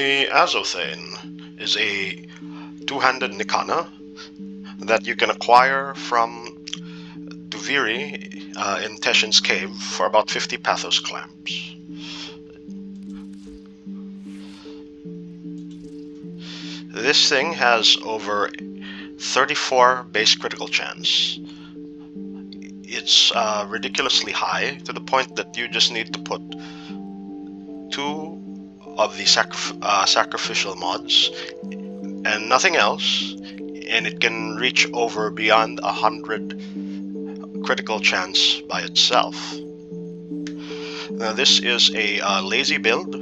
The Azothane is a two-handed Nikana that you can acquire from Duviri in Teshin's cave for about 50 pathos clamps. This thing has over 34 base critical chance. It's ridiculously high, to the point that you just need to put 2 of the sacrificial mods and nothing else, and it can reach over beyond 100 critical chance by itself. Now this is a lazy build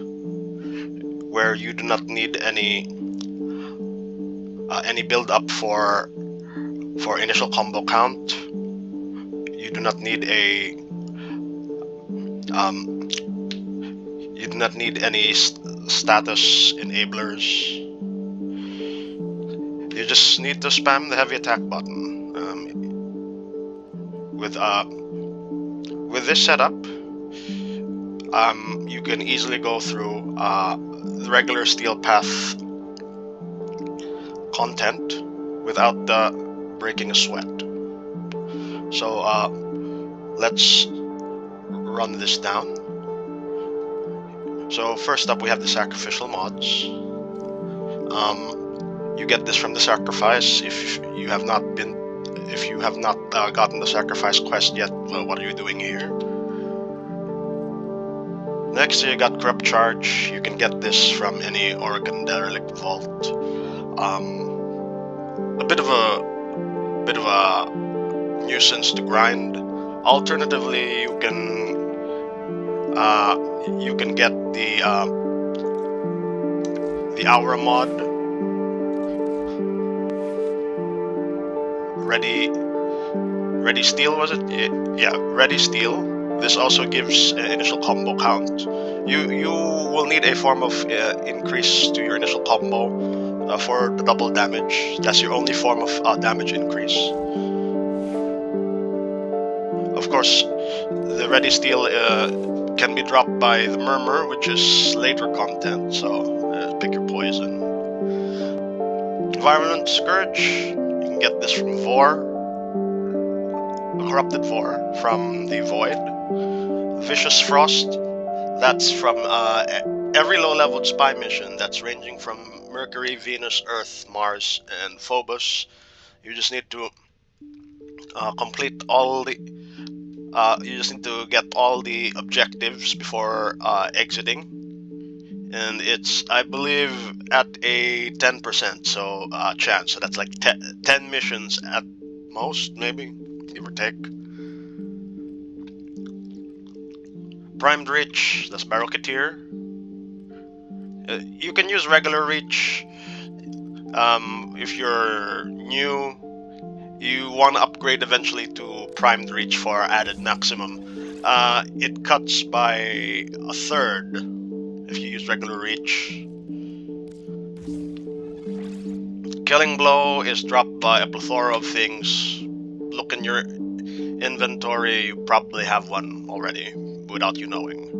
where you do not need any build up for initial combo count. You do not need any status enablers. You just need to spam the heavy attack button. With this setup, you can easily go through the regular steel path content without breaking a sweat. So let's run this down. So first up, we have the sacrificial mods. You get this from the sacrifice. If you have not gotten the sacrifice quest yet, well, what are you doing here? Next, you got corrupt charge. You can get this from any Oregon derelict vault. A bit of a nuisance to grind. Alternatively, you can get the Aura mod. Ready Steel, was it? Yeah, Ready Steel. This also gives initial combo count. You will need a form of increase to your initial combo for the double damage. That's your only form of damage increase. Of course, the Ready Steel can be dropped by the Murmur, which is later content, so pick your poison. Environment Scourge, you can get this from Vor, a corrupted Vor from the Void. Vicious Frost, that's from every low-leveled spy mission that's ranging from Mercury, Venus, Earth, Mars, and Phobos. You just need to complete all the you just need to get all the objectives before exiting, and it's, I believe, at a 10% chance, so that's like 10 missions at most, maybe, give or take. Primed Reach, that's Barricadier. You can use regular reach if you're new. You want to upgrade eventually to Primed Reach for added maximum. It cuts by 1/3 if you use regular reach. Killing Blow is dropped by a plethora of things. Look in your inventory, you probably have one already without you knowing.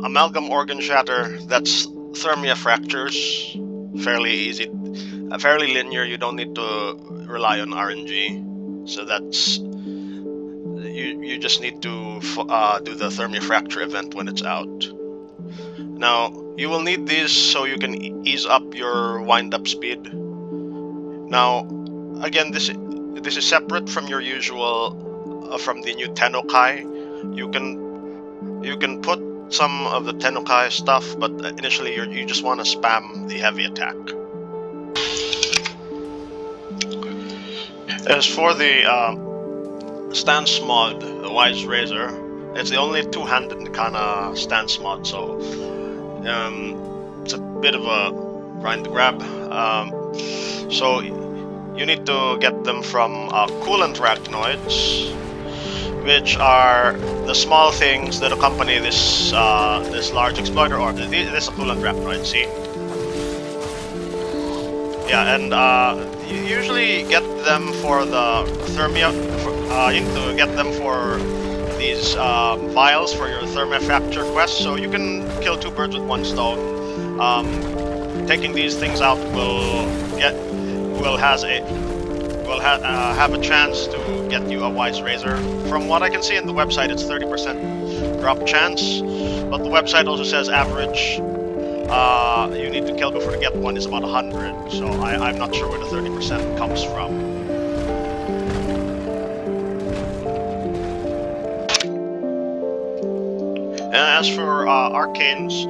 Amalgam Organ Shatter, that's Thermia Fractures. Fairly easy, fairly linear, you don't need to rely on RNG. So that's, you just need to do the Thermia Fracture event when it's out. Now, you will need these so you can ease up your wind-up speed. Now, again, this is separate from your usual, from the new Tennokai. You can put some of the Tennokai stuff, but initially you just want to spam the heavy attack. As for the stance mod, the Wise Razor, it's the only two-handed Nikana stance mod, so it's a bit of a grind to grab. So you need to get them from coolant arachnoids, which are the small things that accompany this this large exploiter order. This is a coolant arachnoid, see? Yeah, and you usually get them for the Thermia. You need to get them for these vials for your Thermia Fracture quest, so you can kill 2 birds with 1 stone. Taking these things out have a chance to get you a wise razor. From what I can see in the website, it's 30% drop chance, but the website also says average you need to kill before to get one is about 100, so I'm not sure where the 30% comes from. And as for Arcanes,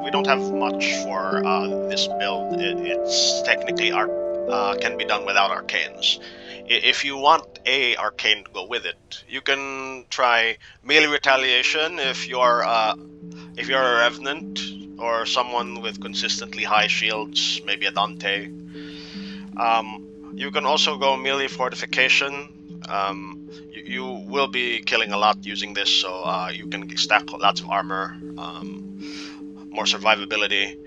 we don't have much for this build. It's technically can be done without Arcanes. If you want a Arcane to go with it, you can try melee retaliation if you're a Revenant or someone with consistently high shields, maybe a Dante. You can also go melee fortification. You will be killing a lot using this, so you can stack lots of armor, more survivability.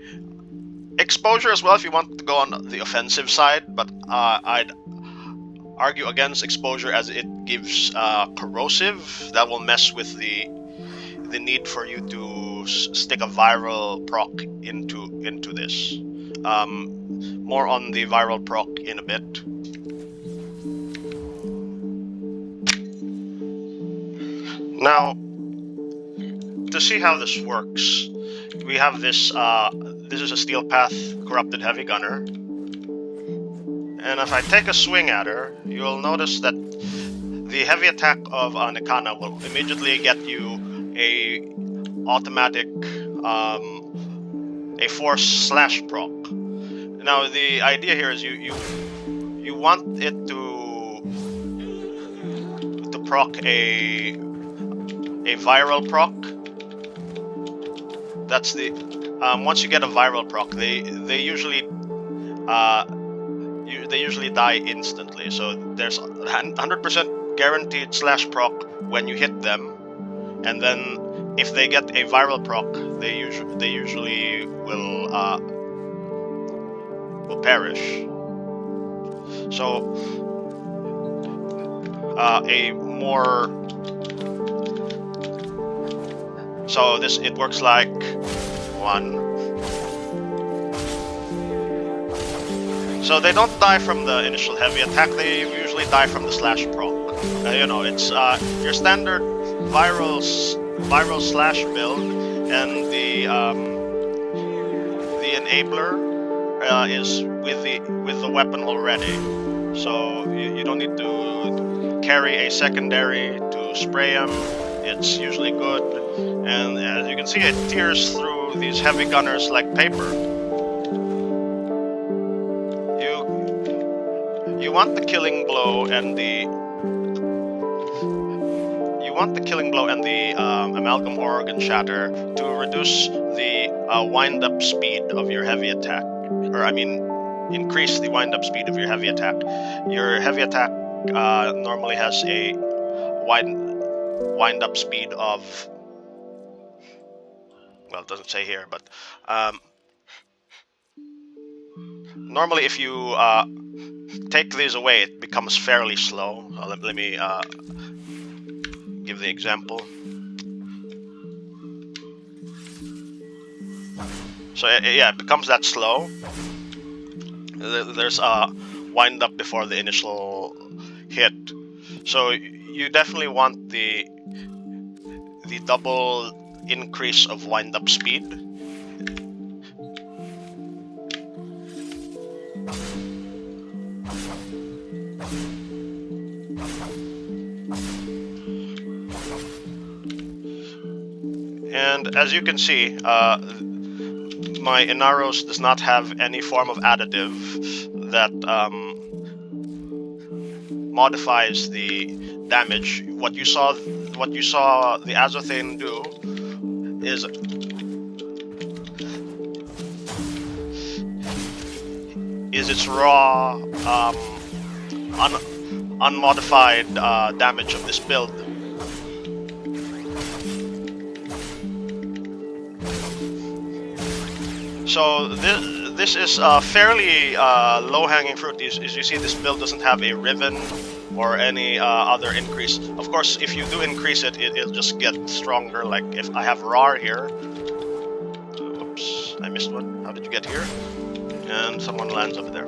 Exposure as well if you want to go on the offensive side, but I'd argue against exposure as it gives corrosive. That will mess with the need for you to stick a viral proc into this. More on the viral proc in a bit. Now, to see how this works, we have this. This is a Steel Path Corrupted Heavy Gunner, and if I take a swing at her, you'll notice that the heavy attack of Nikana will immediately get you a automatic a force slash proc. Now the idea here is you want it to proc a viral proc. That's the once you get a viral proc, they usually die instantly. So there's 100% guaranteed slash proc when you hit them, and then if they get a viral proc, they usually will perish. So it works like one. So they don't die from the initial heavy attack, they usually die from the slash proc. It's your standard viral slash build, and the enabler is with the weapon already. So you don't need to carry a secondary to spray them. It's usually good, and as you can see, it tears through these heavy gunners like paper. You want the killing blow and the amalgam organ shatter to reduce the wind-up speed of your heavy attack, increase the wind-up speed of your heavy attack. Your heavy attack normally has a wind-up speed of, well, it doesn't say here, but normally if you take these away, it becomes fairly slow. Let me give the example. So yeah, it becomes that slow. There's a wind up before the initial hit. So you definitely want the double increase of wind up speed. And as you can see, my Inaros does not have any form of additive that modifies the damage. What you saw the Azothane do is its raw, unmodified damage of this build. So this is fairly low-hanging fruit. As you see, this build doesn't have a Riven or any other increase. Of course, if you do increase it, it'll just get stronger. Like if I have Rar here, Oops, I missed one. How did you get here? And someone lands over there.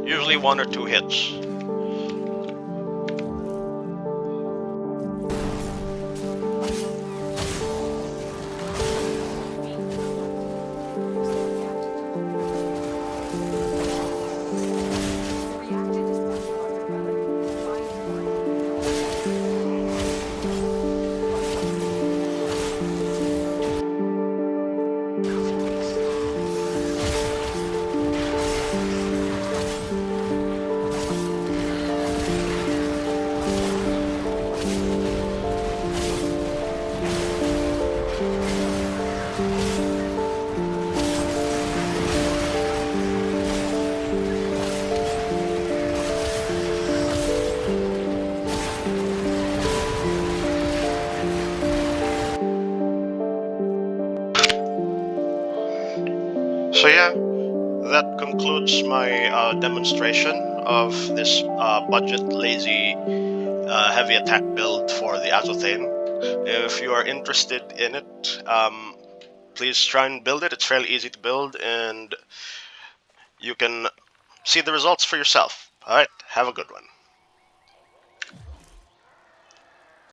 Usually 1 or 2 hits. So yeah, that concludes my demonstration of this budget lazy heavy attack build for the Azothane. If you are interested in it, please try and build it. It's fairly easy to build, and you can see the results for yourself. Alright, have a good one.